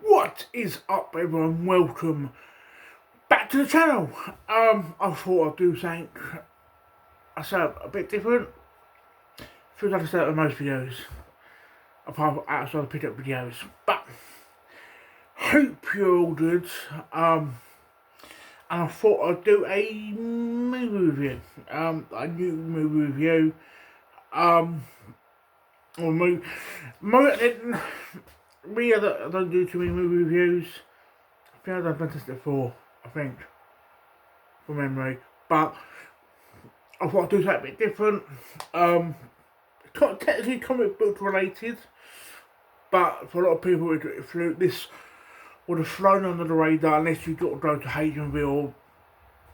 What is up, everyone? Welcome back to the channel. I thought I'd do something I say a bit different. Feels like I say it with most videos, apart from outside of pick-up videos. But hope you're all good. And I thought I'd do a movie review. A new movie review. Or movie. Me, I don't do too many movie reviews. I think I've done Fantastic Four. I think. From memory, but I thought I'd do something a bit different. Technically comic book related, but for a lot of people, this would have flown under the radar unless you got to go to HMV or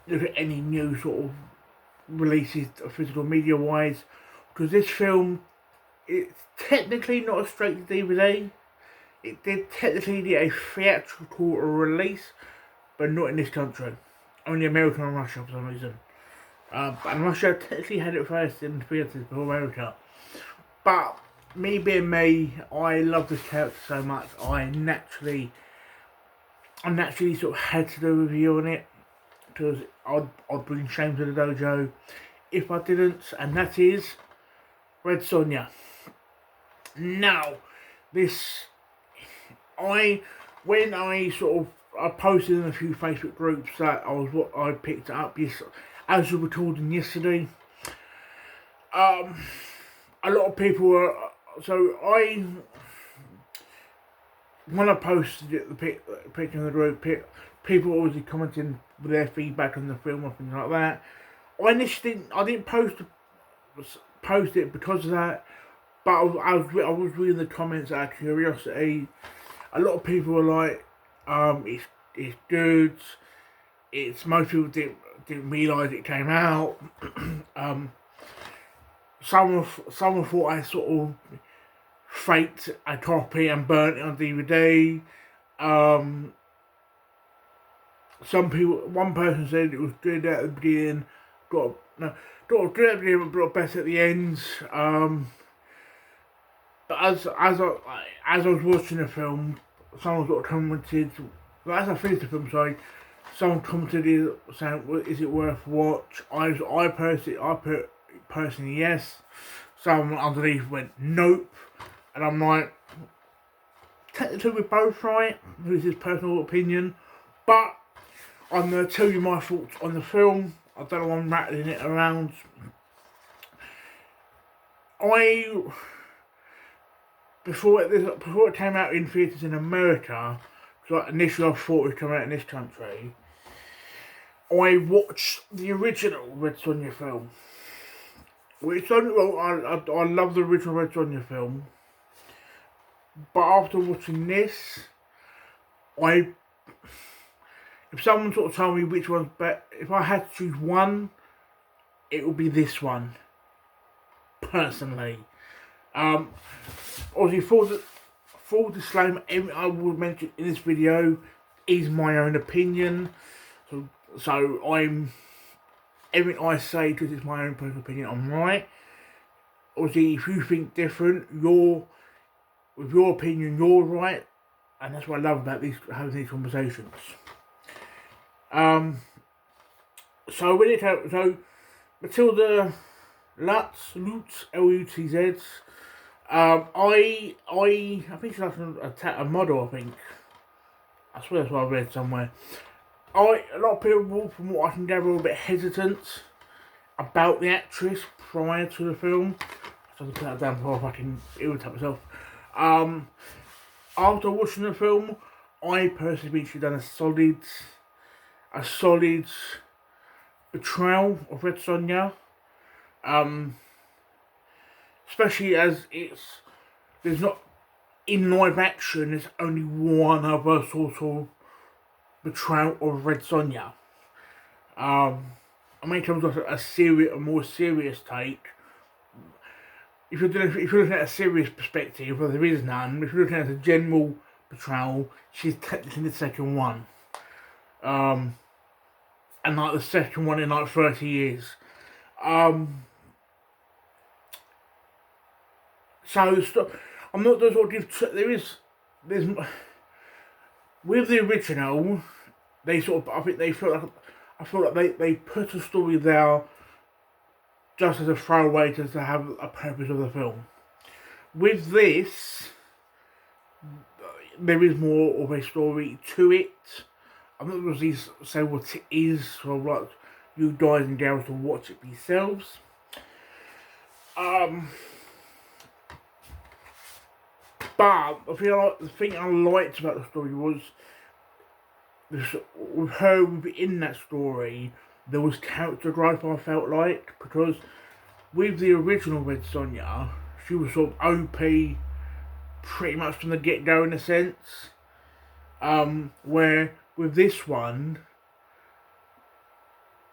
look at any new sort of releases, physical media wise. Because this film, it's technically not a straight to DVD. It did technically get a theatrical release, but not in this country. Only America and Russia for some reason. And Russia technically had it first in the theatres before America. But me being me, I love this character so much. I naturally sort of had to do a review on it because I'd bring shame to the dojo if I didn't. And that is Red Sonja. Now, when I posted in a few Facebook groups that I picked it up as we were recording yesterday. A lot of people were when I posted it, the picture in the group, people were obviously commenting with their feedback on the film and things like that. I didn't post it because of that, but I was reading the comments out of curiosity. A lot of people were like, it's good. Most people didn't realise it came out. Some thought I sort of faked a copy and burnt it on DVD. One person said it was good at the beginning, got good at the beginning, but got better at the end. But as I was watching the film, someone sort of commented. As I finished the film, sorry, someone commented saying, "Is it worth watch?" I put personally yes. Someone underneath went nope, and I'm like, technically we're both right. This is personal opinion, but I'm gonna tell you my thoughts on the film. I don't know why I'm rattling it around. Before it came out in theatres in America, because initially I thought it would come out in this country, I watched the original Red Sonja film. I love the original Red Sonja film, but after watching this, if someone sort of told me which one's better, if I had to choose one, it would be this one, personally. Obviously, full disclaimer, everything I will mention in this video is my own opinion. So everything I say, because it's my own personal opinion, I'm right. Obviously, if you think different, with your opinion, you're right, and that's what I love about having these conversations. So Matilda Lutz, Lutz, I think she's like a model, I think. I swear that's what I read somewhere. A lot of people, from what I can gather, were a bit hesitant about the actress prior to the film. So I put that down before I fucking irritate myself. After watching the film, I personally think she's done a solid portrayal of Red Sonja. Especially as there's not, in live action, there's only one other sort of portrayal of Red Sonja. I mean, it comes off a more serious take. If you're looking at a serious perspective, well, there is none. If you're looking at a general portrayal, she's technically the second one. And like the second one in like 30 years. So I'm not going to give. with the original, they sort of, I think they felt like, I feel like they put a story there just as a throwaway, just to have a purpose of the film. With this, there is more of a story to it. I'm not going to say what it is, so I'd like you guys and girls to watch it yourselves. But I feel like the thing I liked about the story was with her within that story, there was character growth. I felt like, because with the original Red Sonja, she was sort of OP pretty much from the get go in a sense. Where with this one,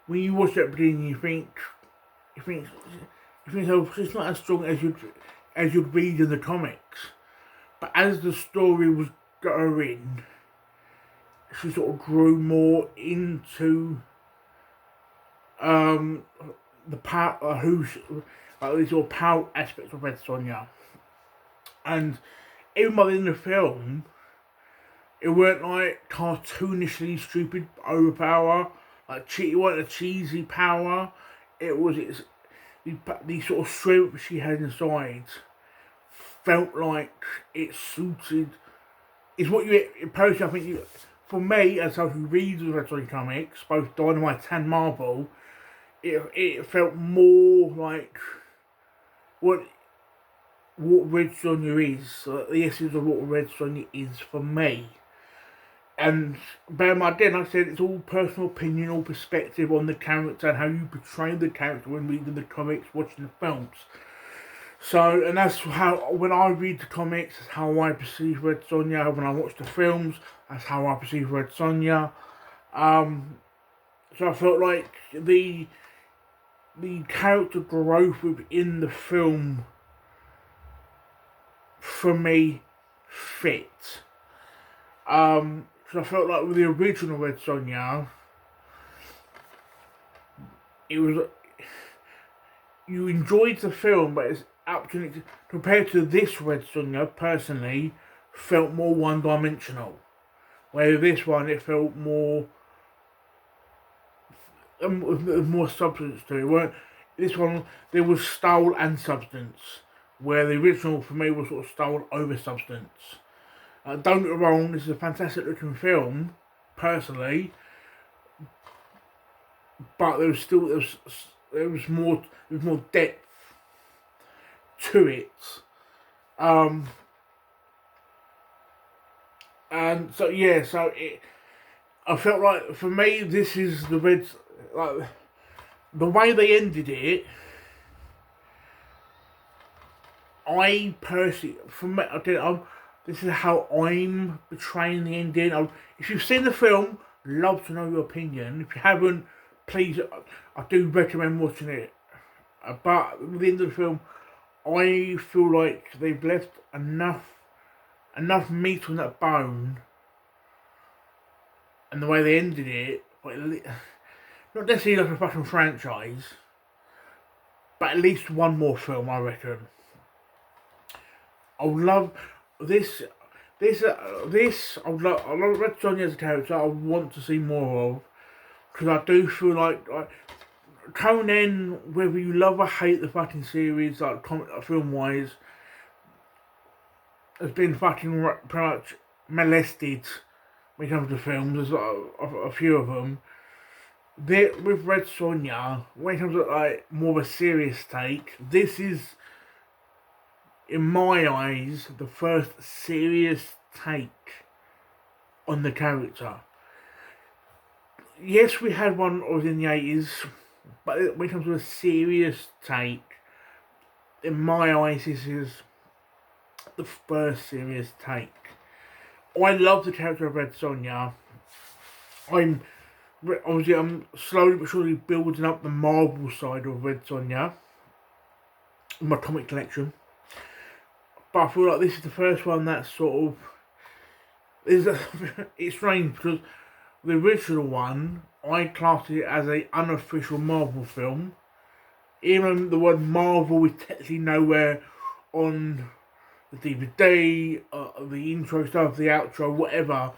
when you watch that beginning, you think, oh, it's not as strong as you'd read in the comics. But as the story was going, she sort of grew more into the power, these sort of power aspects of Red Sonja. And even within the film, it weren't like cartoonishly stupid overpower, like it wasn't a cheesy power. It was the sort of strength she had inside felt like it suited. It's what you personally, I think, for me as someone who reads the Red Sonja comics, both Dynamite and Marvel, it felt more like what Red Sonja is, the essence of what Red Sonja is for me. And bear in mind, again, like I said, it's all personal opinion, all perspective on the character and how you portray the character when reading the comics, watching the films. So, and that's how, when I read the comics, that's how I perceive Red Sonja. When I watch the films, that's how I perceive Red Sonja. So I felt like the character growth within the film, for me, fit. So I felt like with the original Red Sonja, it was, you enjoyed the film, but it's absolutely, compared to this Red Sonja, personally, felt more one-dimensional. Where this one, it felt more substance to it. Weren't this one? There was style and substance, where the original for me was sort of style over substance. Don't get me wrong, this is a fantastic looking film, personally, but there was more depth to it. And so yeah, I felt like for me this is the Red, like the way they ended it. I personally, for me, this is how I'm portraying the ending. If you've seen the film, love to know your opinion. If you haven't, please, I do recommend watching it. But at the end of the film, I feel like they've left enough meat on that bone, and the way they ended it, not necessarily like a fucking franchise, but at least one more film, I reckon. I would love this. I love Red Sonja as a character. I want to see more of, because I do feel like Conan, whether you love or hate the fucking series, like film wise, has been fucking pretty much molested when it comes to films. There's a few of them. With Red Sonja, when it comes to like more of a serious take, this is, in my eyes, the first serious take on the character. Yes, we had one in the 80s, but when it comes to a serious take, in my eyes, this is the first serious take. I love the character of Red Sonja. I'm slowly but surely building up the Marvel side of Red Sonja in my comic collection. But I feel like this is the first one that sort of it's strange, because the original one, I classed it as an unofficial Marvel film. Even the word Marvel is technically nowhere on the DVD, the intro stuff, the outro, whatever.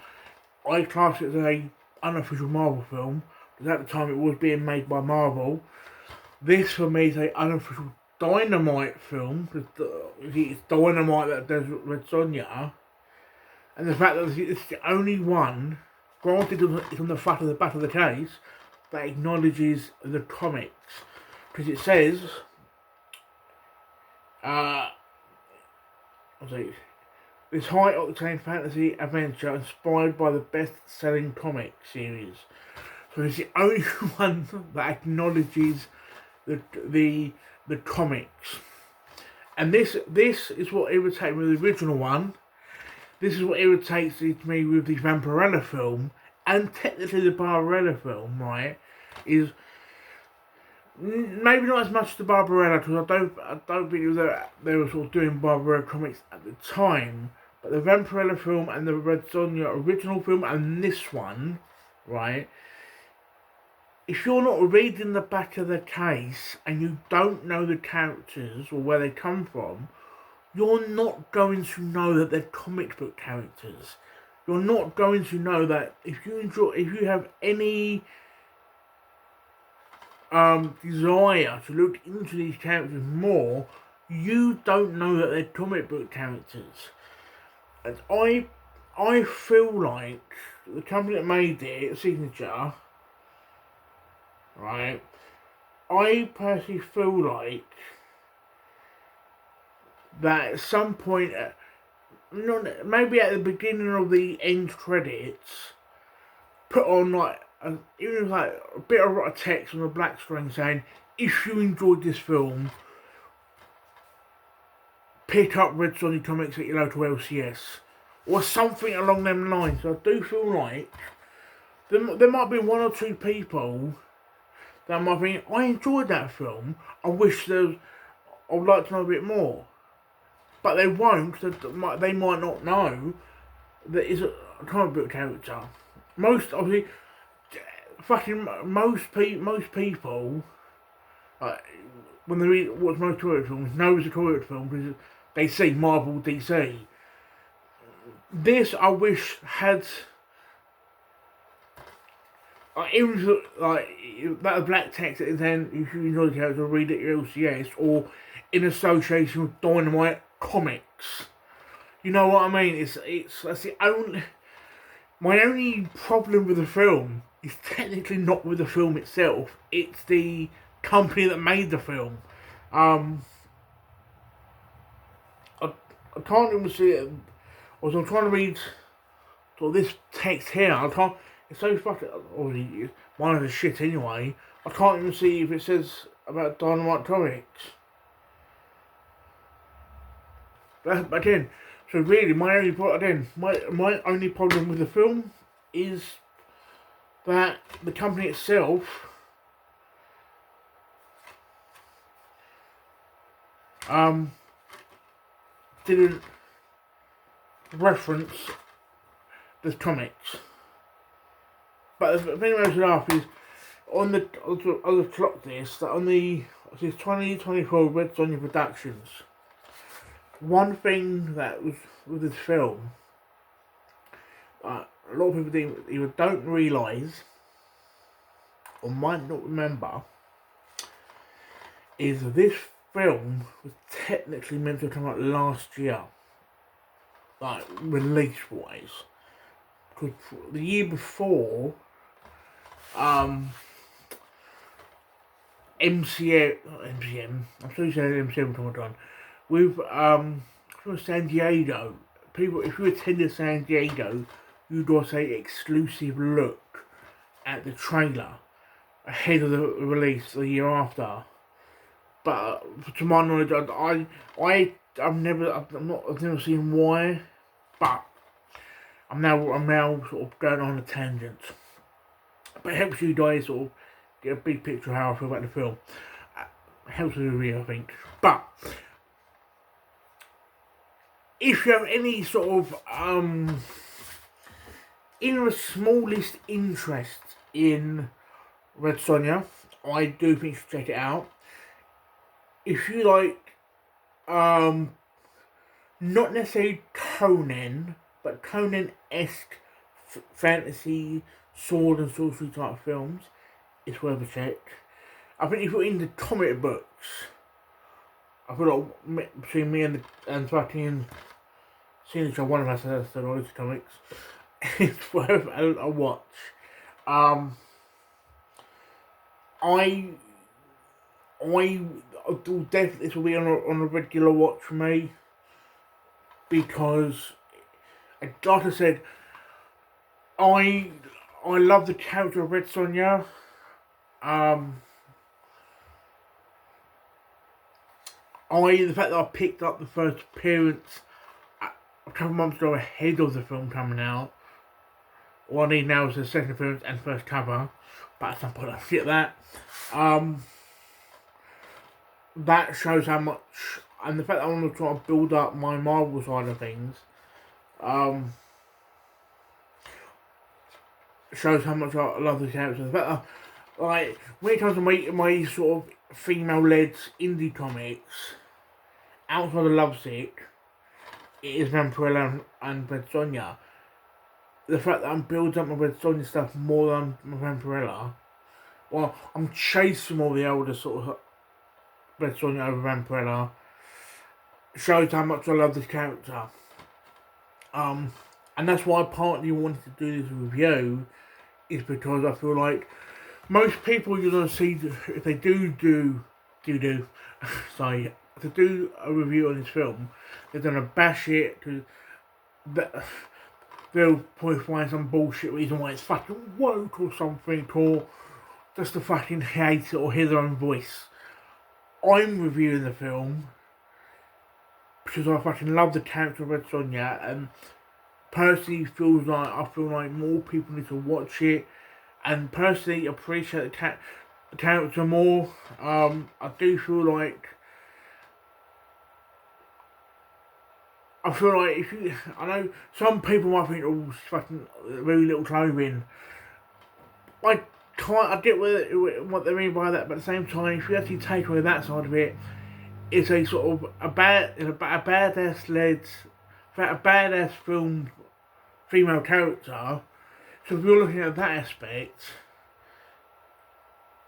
I class it as a unofficial Marvel film, because at the time it was being made by Marvel. This for me is a unofficial Dynamite film, because it's Dynamite that does Red Sonja, and the fact that it's the only one, granted it's on the front of the back of the case, that acknowledges the comics, because it says, this high-octane fantasy adventure inspired by the best-selling comic series. So it's the only one that acknowledges the comics. And this is what irritates me with the original one. This is what irritates me with the Vampirella film, and technically the Barbarella film, right? Is maybe not as much the Barbarella, because I don't think they were sort of doing Barbarella comics at the time. But the Vampirella film and the Red Sonja original film and this one, right? If you're not reading the back of the case and you don't know the characters or where they come from, you're not going to know that they're comic book characters. You're not going to know that if you have any desire to look into these characters more, you don't know that they're comic book characters. And I feel like the company that made it, Signature, right? I personally feel like that at some point, maybe at the beginning of the end credits, put on even like a bit of text on the black screen saying, if you enjoyed this film, pick up Red Sonja comics at your local LCS, or something along them lines. So I do feel like there might be one or two people that might think, I enjoyed that film, I would like to know a bit more. But they won't, they might not know that it's a comic book character. Most people, when they watch most comic films, know it's a comic film because they see Marvel, DC. This I wish had, even that black text at the end, if you enjoy the character, read it at your LCS, or in association with Dynamite comics. You know what I mean? That's the only. My only problem with the film is technically not with the film itself. It's the company that made the film. I can't even see it. As I'm trying to read this text here, I can't. It's so fucking. Obviously, mine is shit anyway. I can't even see if it says about Dynamite Comics. But again, so really, my only problem with the film is that the company itself didn't reference the comics. But the thing I should ask is, on the clock list, that on the 2024 Red Sonja Productions, one thing that was with this film, a lot of people either don't realise or might not remember, is this film was technically meant to come out last year, like release-wise, because the year before, MCM, I'm still saying MCM all the time, with San Diego, people, if you attended San Diego, you got an exclusive look at the trailer ahead of the release the year after. But to my knowledge, I've never seen why, but I'm now sort of going on a tangent. But it helps you guys sort of get a big picture of how I feel about the film. It helps with the review, I think. But if you have any sort of even the smallest interest in Red Sonja, I do think you should check it out. If you like, not necessarily Conan, but Conan-esque fantasy, sword and sorcery type films, it's worth a check. I think if you're into comic books, I feel like between me and fucking Sonja, one of us has the knowledge of comics, it's worth a watch. I will definitely, this will be on a regular watch for me, because, like I said, I love the character of Red Sonja. The fact that I picked up the first appearance a couple months ago ahead of the film coming out. All I need now is the second appearance and first cover, but at some point I'll get that. That shows how much, and the fact that I want to try to build up my Marvel side of things, shows how much I love the character. The fact that, like, when it comes to my sort of female-led indie comics, outside of Lovesick, it is Vampirella and Red Sonja. The fact that I'm building up my Red Sonja stuff more than my Vampirella, well, I'm chasing all the older sort of Red Sonja over Vampirella, shows how much I love this character. And that's why I partly wanted to do this review, is because I feel like most people you're going to see, if they do sorry, to do a review on this film, they're going to bash it, they'll probably find some bullshit reason why it's fucking woke or something, or just to fucking hate it or hear their own voice. I'm reviewing the film because I fucking love the character of Red Sonja, and personally I feel like more people need to watch it, and personally appreciate the character more. I do feel like I know some people might think, oh, it's fucking very little clothing. I get what they mean by that, but at the same time, if you actually take away that side of it, it's a sort of a badass filmed female character. So if you're looking at that aspect,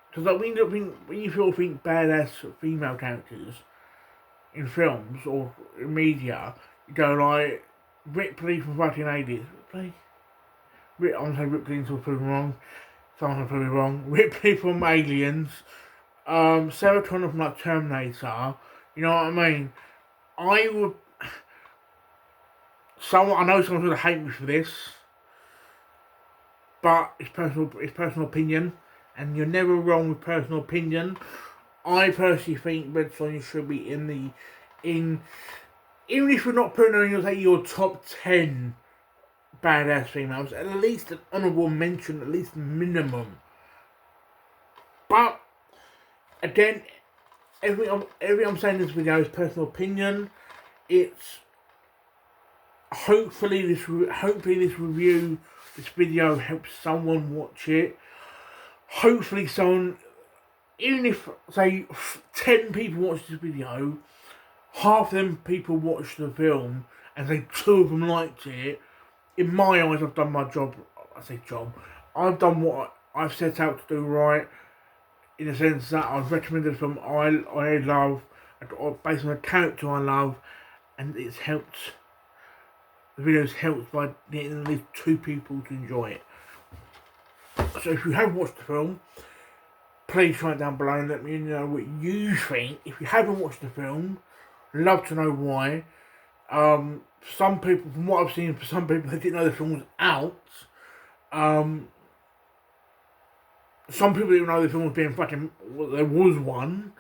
because like when you think badass female characters in films or in media, you go like Ripley from fucking 80s. I'm gonna say Ripley until proven wrong. Someone's probably wrong. Ripley from Aliens, Sarah Connor from like Terminator. You know what I mean? I know someone's gonna hate me for this, but it's personal opinion, and you're never wrong with personal opinion. I personally think Red Sonja should be in even if you're not putting her in your top 10 badass females, at least an honourable mention, at least minimum. But again, everything I'm saying in this video is personal opinion. It's hopefully this video helps someone watch it. Hopefully someone, even if say 10 people watch this video, half of them people watched the film and say 2 of them liked it. In my eyes, I've done my job. I've done what I've set out to do right, in the sense that I've recommended a film I love, based on a character I love, and it's helped. The video's helped by getting at least 2 people to enjoy it. So if you have watched the film, please comment down below and let me know what you think. If you haven't watched the film, I'd love to know why. Some people, from what I've seen, for some people they didn't know the film was out. Some people didn't know the film was being fucking. Well, there was one.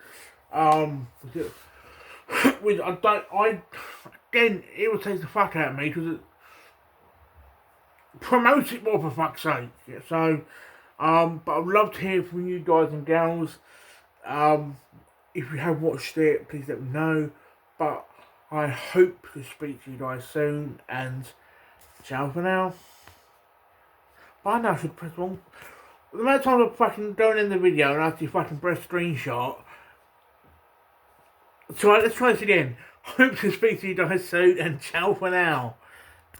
Which again, it irritates the fuck out of me because it promotes it more, for fuck's sake. Yeah, so, but I'd love to hear from you guys and gals. If you have watched it, please let me know. But I hope to speak to you guys soon, and ciao for now. By now I should press wrong. The amount of times I'm fucking going in the video and I actually fucking press screenshot. So let's try this again. Hope to speak to you guys soon, and ciao for now.